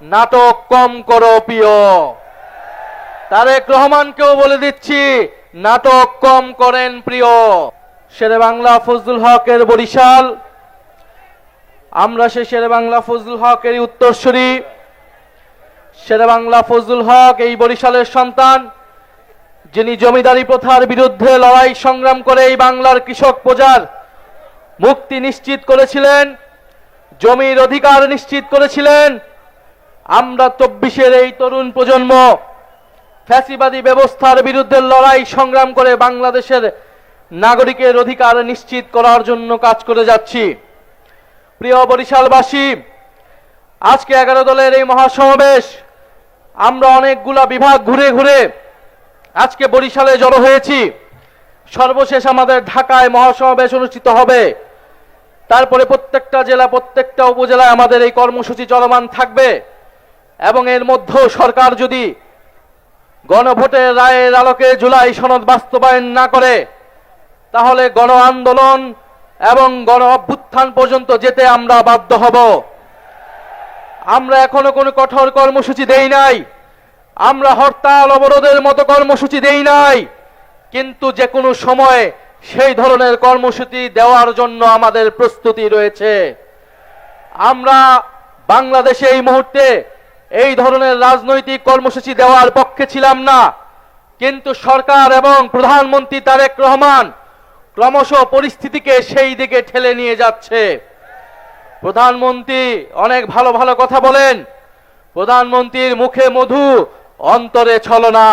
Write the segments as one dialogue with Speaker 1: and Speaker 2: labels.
Speaker 1: নাটক কম করো প্রিয়। তারেক রহমানকেও বলে দিচ্ছি, নাটক কম করেন প্রিয়। শেরে বাংলা ফজলুল হকের বরিশাল, আমরা সে শেরে বাংলা ফজলুল হকের উত্তরসূরি। শেরে বাংলা ফজলুল হক এই বরিশালের সন্তান, যিনি জমিদারি প্রথার বিরুদ্ধে লড়াই সংগ্রাম করে এই বাংলার কৃষক প্রজার মুক্তি নিশ্চিত করেছিলেন, জমির অধিকার নিশ্চিত করেছিলেন। আমরা 24-এর এই তরুণ প্রজন্ম ফ্যাসিবাদী ব্যবস্থার বিরুদ্ধে লড়াই সংগ্রাম করে বাংলাদেশের নাগরিকের অধিকার নিশ্চিত করার জন্য কাজ করে যাচ্ছি। প্রিয় বরিশালবাসী, আজকে 11 দলের এই মহাসমাবেশ, আমরা অনেকগুলা বিভাগ ঘুরে ঘুরে আজকে বরিশালে জড়ো হয়েছি। সর্বশেষ আমাদের ঢাকায় মহাসমাবেশ অনুষ্ঠিত হবে। তারপরে প্রত্যেকটা জেলা, প্রত্যেকটা উপজেলায় আমাদের এই কর্মসূচি চলমান থাকবে। এবং এর মধ্যেও সরকার যদি গণভোটের রায়ের আলোকে জুলাই সনদ বাস্তবায়ন না করে, তাহলে গণ আন্দোলন এবং গণ অভ্যুত্থান পর্যন্ত যেতে আমরা বাধ্য হব। আমরা এখনো কোনো কঠোর কর্মসূচি দেই নাই, আমরা হরতাল অবরোধের মতো কর্মসূচি দেই নাই, কিন্তু যে কোনো সময় সেই ধরনের কর্মসূচি দেওয়ার জন্য আমাদের প্রস্তুতি রয়েছে। আমরা বাংলাদেশে এই মুহূর্তে এই ধরনের রাজনৈতিক কর্মসূচি দেওয়ার পক্ষে ছিলাম না, কিন্তু সরকার এবং প্রধানমন্ত্রী তারেক রহমান ক্রমশ পরিস্থিতিকে সেই দিকে ঠেলে নিয়ে যাচ্ছে। প্রধানমন্ত্রী অনেক ভালো ভালো কথা বলেন, প্রধানমন্ত্রীর মুখে মধু অন্তরে ছলনা।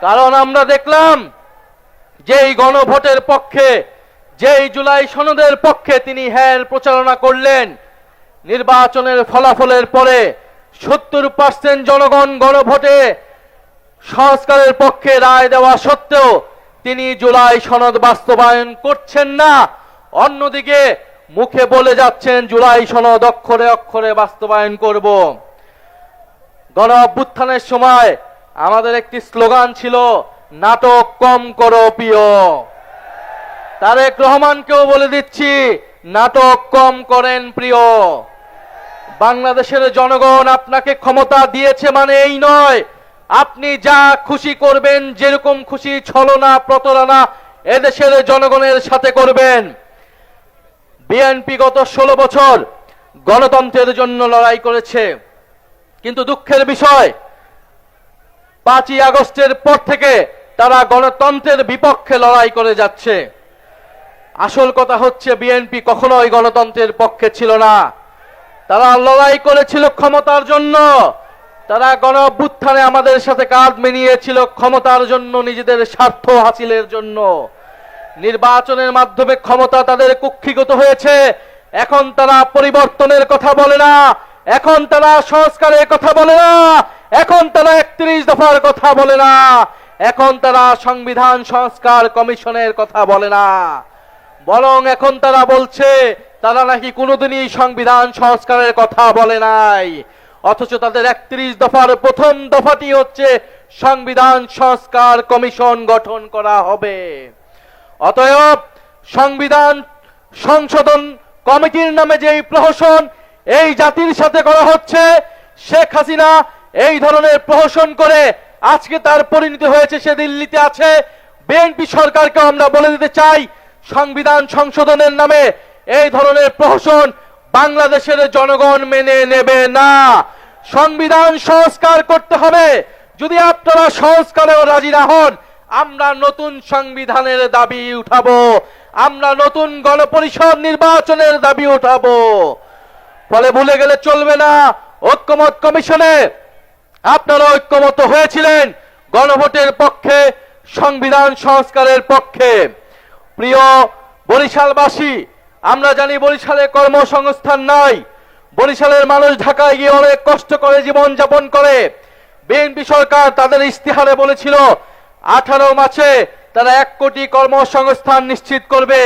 Speaker 1: কারণ আমরা দেখলাম যেই গণভোটের পক্ষে, যেই জুলাই সনদের পক্ষে তিনি হ্যার প্রচারণা করলেন, নির্বাচনের ফলাফলের পরে 70% জনগণ গণভোটে সংস্কারের পক্ষে রায় দেওয়া সত্ত্বেও তিনি জুলাই সনদ বাস্তবায়ন করছেন না। অন্যদিকে মুখে বলে যাচ্ছেন জুলাই সনদ অক্ষরে অক্ষরে বাস্তবায়ন করব। গণ অভ্যুত্থানের সময় আমাদের একটি স্লোগান ছিল, নাটক কম করো প্রিয়। তারেক রহমানকেও বলে দিচ্ছি, নাটক কম করেন প্রিয়। বাংলাদেশের জনগণ আপনাকে ক্ষমতা দিয়েছে মানে এই নয় আপনি যা খুশি করবেন, যেরকম খুশি ছলনা প্রতারণা এদেশের জনগণের সাথে করবেন। বিএনপি গত 16 বছর গণতন্ত্রের জন্য লড়াই করেছে, কিন্তু দুঃখের বিষয় 5ই আগস্টের পর থেকে তারা গণতন্ত্রের বিপক্ষে লড়াই করে যাচ্ছে। আসল কথা হচ্ছে বিএনপি কখনোই গণতন্ত্রের পক্ষে ছিল না, তারা লড়াই করেছিল ক্ষমতার জন্য। তারা গণ অভ্যুত্থানে আমাদের সাথে কাঁধ মিলিয়েছিল ক্ষমতার জন্য, নিজেদের স্বার্থ হাসিলের জন্য। নির্বাচনের মাধ্যমে ক্ষমতা তাদের কুক্ষিগত হয়েছে। এখন তারা পরিবর্তনের কথা বলে না, এখন তারা সংস্কারের কথা বলে না, এখন তারা 31 দফার কথা বলে না, এখন তারা সংবিধান সংস্কার কমিশনের কথা বলে না, বরং এখন তারা বলছে তারা নাকি কোনোদিনই সংবিধান সংস্কারের কথা বলে নাই। অথচ তাদের 31 দফার প্রথম দফাটি হচ্ছে সংবিধান সংস্কার কমিশন গঠন করা হবে। অতএব সংবিধান সংশোধন কমিটির নামে যেই প্রহসন এই জাতির সাথে করা হচ্ছে, শেখ হাসিনা এই ধরনের প্রহসন করে আজকে তার পরিণতি হয়েছে সে দিল্লিতে আছে। বিএনপি সরকারকে আমরা বলে দিতে চাই, সংবিধান সংশোধনের নামে এই ধরনের প্রহসন বাংলাদেশের জনগণ মেনে নেবে না। সংবিধান সংস্কার করতে হবে। যদি আপনারা সংস্কারেও রাজি না হন, আমরা নতুন সংবিধানের দাবি উঠাবো, আমরা নতুন গণপরিষদ নির্বাচনের দাবি উঠাবো। ফলে ভুলে গেলে চলবে না, ঐক্যমত কমিশনে আপনারা ঐক্যমত হয়েছিলেন গণভোটের পক্ষে, সংবিধান সংস্কারের পক্ষে। প্রিয় বরিশালবাসী, আমরা জানি বরিশালে কর্মসংস্থান নাই, বরিশালের মানুষ ঢাকায় গিয়ে অনেক কষ্ট করে জীবন যাপন করে। বিএনপি সরকার তাদের ইস্তিহারে বলেছিল 18 মাসে তারা 1 কোটি কর্মসংস্থান নিশ্চিত করবে।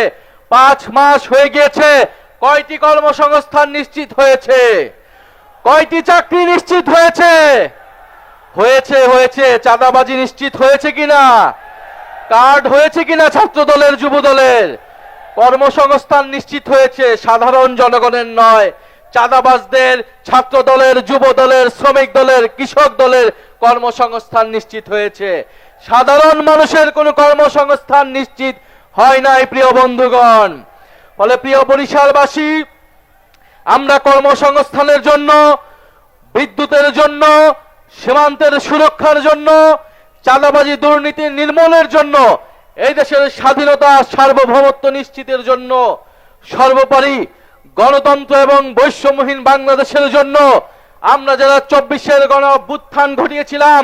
Speaker 1: 5 মাস হয়ে গিয়েছে, কয়টি কর্মসংস্থান নিশ্চিত হয়েছে? কয়টি চাকরি নিশ্চিত হয়েছে? হয়েছে চাঁদাবাজি নিশ্চিত হয়েছে কিনা? কার্ড হয়েছে কিনা ছাত্র দলের, যুব দলের? কর্মসংস্থান নিশ্চিত হয়েছে, সাধারণ জনগণের নয়। চাঁদাবাজদের, ছাত্র দলের, যুব দলের, শ্রমিক দলের, কৃষক দলের কর্মসংস্থান নিশ্চিত হয়েছে। সাধারণ মানুষের কোনো কর্মসংস্থান নিশ্চিত হয় নাই প্রিয় বন্ধুগণ। ফলে প্রিয় বরিশালবাসী, আমরা কর্মসংস্থানের জন্য, বিদ্যুতের জন্য, সীমান্তের সুরক্ষার জন্য, চাঁদাবাজি দুর্নীতি নির্মূলের জন্য, এই দেশের স্বাধীনতা সার্বভৌমত্ব নিশ্চিতের জন্য, সর্বোপরি গণতন্ত্র এবং বৈষম্যহীন বাংলাদেশের জন্য আমরা যারা 24-এর গণ অভ্যুত্থান ঘটিয়েছিলাম,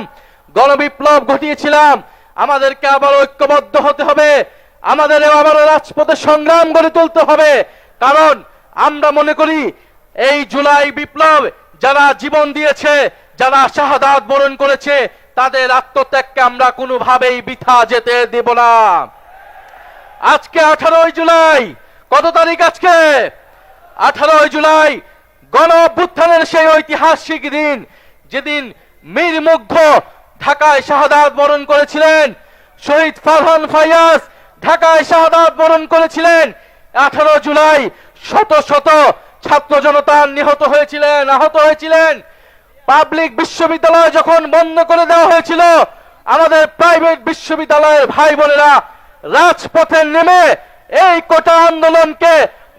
Speaker 1: গণবিপ্লব ঘটিয়েছিলাম, আমাদেরকে আবার ঐক্যবদ্ধ হতে হবে। আমাদের আবারও রাজপথে সংগ্রাম গড়ে তুলতে হবে। কারণ আমরা মনে করি এই জুলাই বিপ্লব যারা জীবন দিয়েছে, যারা শাহাদাত বরণ করেছে, তাদের আত্মত্যাগকে আমরা কোনোভাবেই বৃথা যেতে দেব না। আজকে 18 জুলাই, কত তারিখ আজকে? 18 জুলাই গণ অভ্যুত্থানের সেই ঐতিহাসিক দিন, যেদিন মীর মুগ্ধ ঢাকায় শাহাদাত বরণ করেছিলেন, শহীদ ফারহান ফাইয়াজ ঢাকায় শাহাদাত বরণ করেছিলেন। 18 জুলাই শত শত ছাত্র জনতা নিহত হয়েছিলেন, আহত হয়েছিলেন। পাবলিক বিশ্ববিদ্যালয় যখন বন্ধ করে দেওয়া হয়েছিল, আমাদের প্রাইভেট বিশ্ববিদ্যালয়ের ভাই বোনেরা রাজপথে নেমে এই কোটা আন্দোলনকে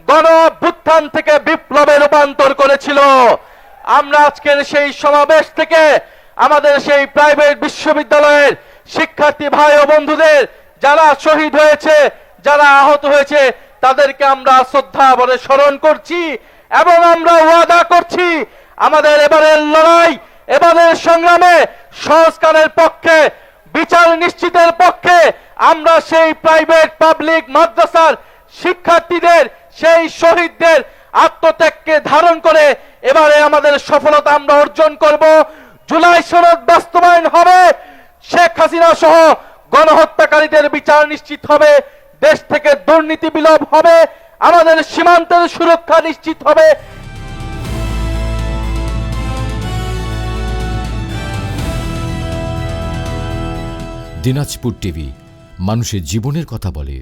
Speaker 1: গণ অভ্যুত্থান থেকে বিপ্লবে রূপান্তর করেছিল। আমরা আজকের সেই সমাবেশ থেকে আমাদের সেই প্রাইভেট বিশ্ববিদ্যালয়ের শিক্ষার্থী ভাই ও বন্ধুদের যারা শহীদ হয়েছে, যারা আহত হয়েছে, তাদেরকে আমরা শ্রদ্ধা ভরে স্মরণ করছি এবং আমরা ওয়াদা করছি আমাদের এবারের লড়াই, এবারের সংগ্রামে সংস্কারের পক্ষে, বিচার নিশ্চিতের পক্ষে আমরা সেই প্রাইভেট পাবলিক মাদ্রাসার শিক্ষার্থীদের, সেই শহীদদের আত্মত্যাগকে ধারণ করে এবারে আমাদের সফলতা আমরা অর্জন করব। জুলাই সনদ বাস্তবায়ন হবে, শেখ হাসিনা সহ গণহত্যাকারীদের বিচার নিশ্চিত হবে, দেশ থেকে দুর্নীতি বিলোপ হবে, আমাদের সীমান্তের সুরক্ষা নিশ্চিত হবে।
Speaker 2: দিনাজপুর টিভি, মানুষের জীবনের কথা বলে।